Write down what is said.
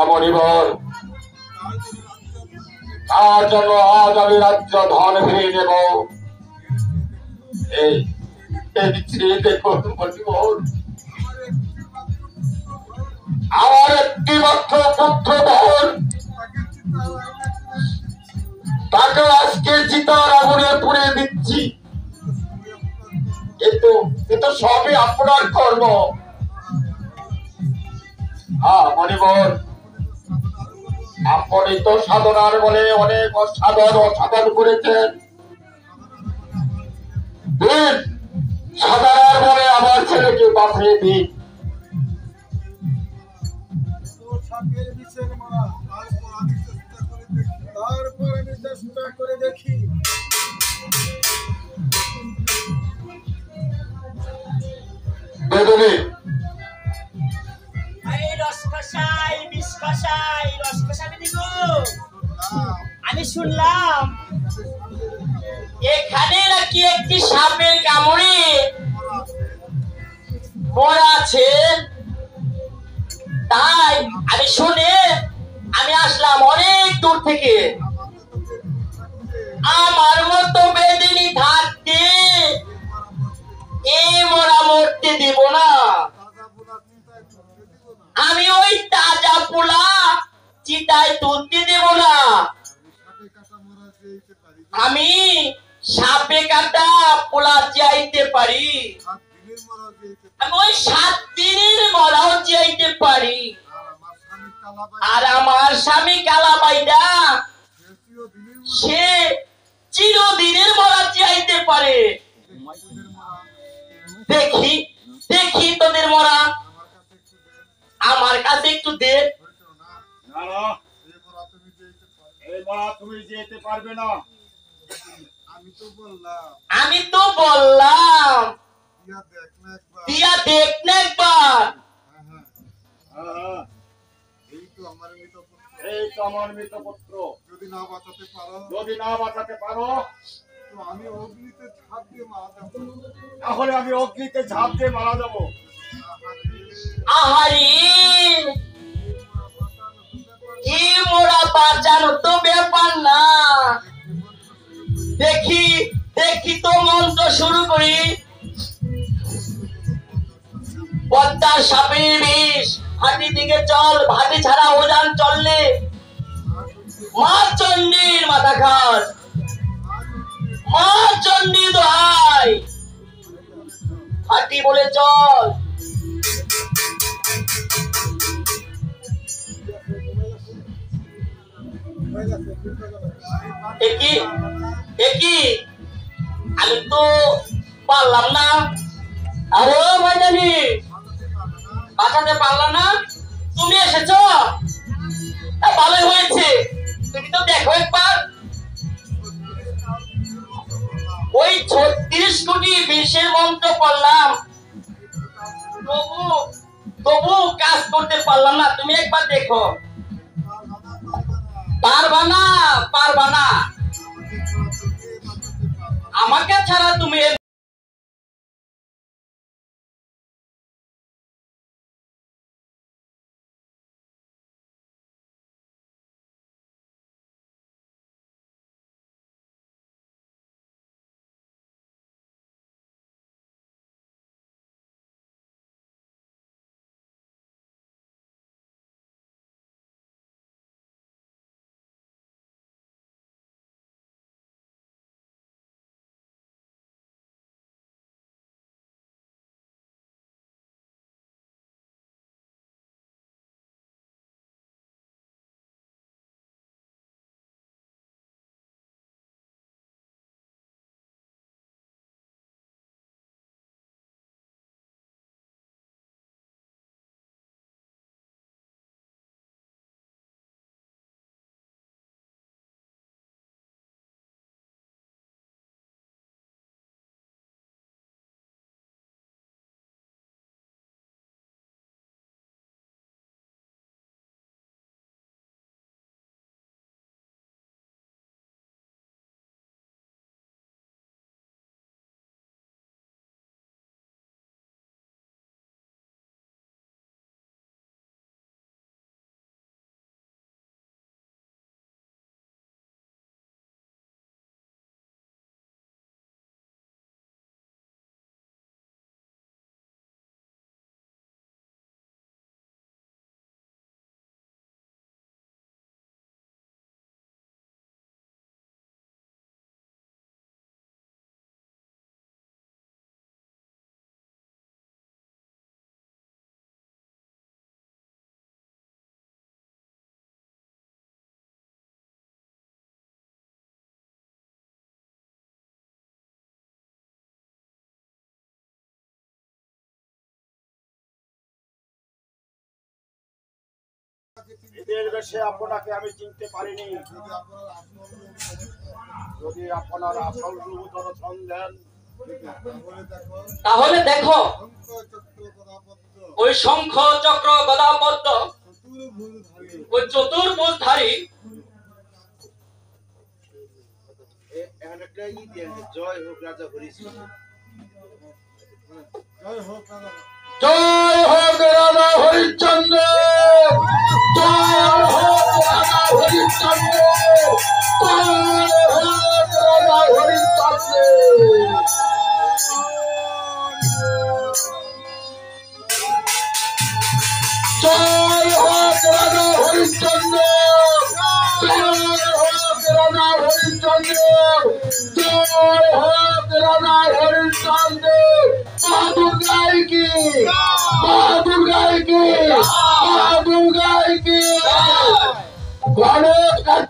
মণিবর, তার জন্য আজ আমি রাজ্য ধন ফিরিয়ে দেব। এই দেখুন মণিবর, আমার একটি মাত্র পুত্র ধন, তাকে আজকে চিতার আগুনে পুড়ে দিচ্ছি। কিন্তু কিন্তু সবই আপনার কর্ম। মণিবর, আপনি তো সাধনার বলে অনেক অসাধন করেছেন। দিন, সাধনার বলে আমার ছেলেকে বাঁচিয়ে দিন। চেষ্টা করে দেখি। বেদনী, আমি শুনলাম এখানে নাকি একটি সাপের কামড়ে মরা আছে, তাই আমি শুনে আমি আসলাম অনেক দূর থেকে। আমার মতো বেদিনী থাকতে এই মরা মরতে দিব না। আমি ওই তাজা পোলা চিতায় তুলতে দেব না। আমি সাপে কাটা পোলা চাইতে পারি, আমি ওই 7 দিনের মরাও চাইতে পারি। আর আমার স্বামী কালাবাইদা সে চিরদিনের মরা চাইতে পারে। দেখি দেখি তোদের মরা আমার কাছে একটু দে। তুমি যেতে পারবে না। আমি তো বললাম দিয়া দেখ না একবার। এই তো আমার মৃত পুত্র। যদি না বাঁচাতে পারো তো আমি অগ্নিতে ঝাঁপ দিয়ে মারা যাবো। তাহলে আমি অগ্নিতে ঝাঁপ দিয়ে মারা যাবো। আহারে, এই মোরা বাঁচানো তো ব্যাপার না। দেখি দেখি তো মন্ত্র শুরু করি। পদ্মার সাপের বিষ, হাঁটি দিকে চল, ভাটি ছাড়া ওজান চললে মা চণ্ডীর মাথা খাস। মা চণ্ডী দোহাই, হাঁটি বলে চল। একই আমি তো পারলাম না। আরে ভাইজানি, বাঁচাতে পারলাম না। তুমি এসেছো, ভালোই হয়েছে। তুমি তো দেখো একবার, ওই 36 কোটি বিষের মন্ত্র করলাম, তবু কাজ করতে পারলাম না। তুমি একবার দেখো। পারবা না, পারবা না। আমাকে ছাড়া তুমি এদের বেশে আপনাকে আমি চিনতে পারিনি। যদি আপনার আসল রূপ দর্শন দেন, তাহলে দেখো ওই শঙ্খ চক্র গদা পদ্ম ওই চতুর্ভুজধারী জয় হোক রাজা হরিশ্চন্দ্র। জয় হোক রাজা হরিশ্চন্দ্র, জয় হোক রাজা হরিশ্চন্দ্র, জয় হোক রাজা হরিশ্চন্দ্র। জয় হোক রাজা হরিশ্চন্দ্র, জয় হোক রাজা হরিশ্চন্দ্র, জয় হোক রাজা হরিশ্চন্দ্র। বাহাদুর গাই কি, বাহাদুর গাই কি, বাহাদুর গাই কি। গণেশ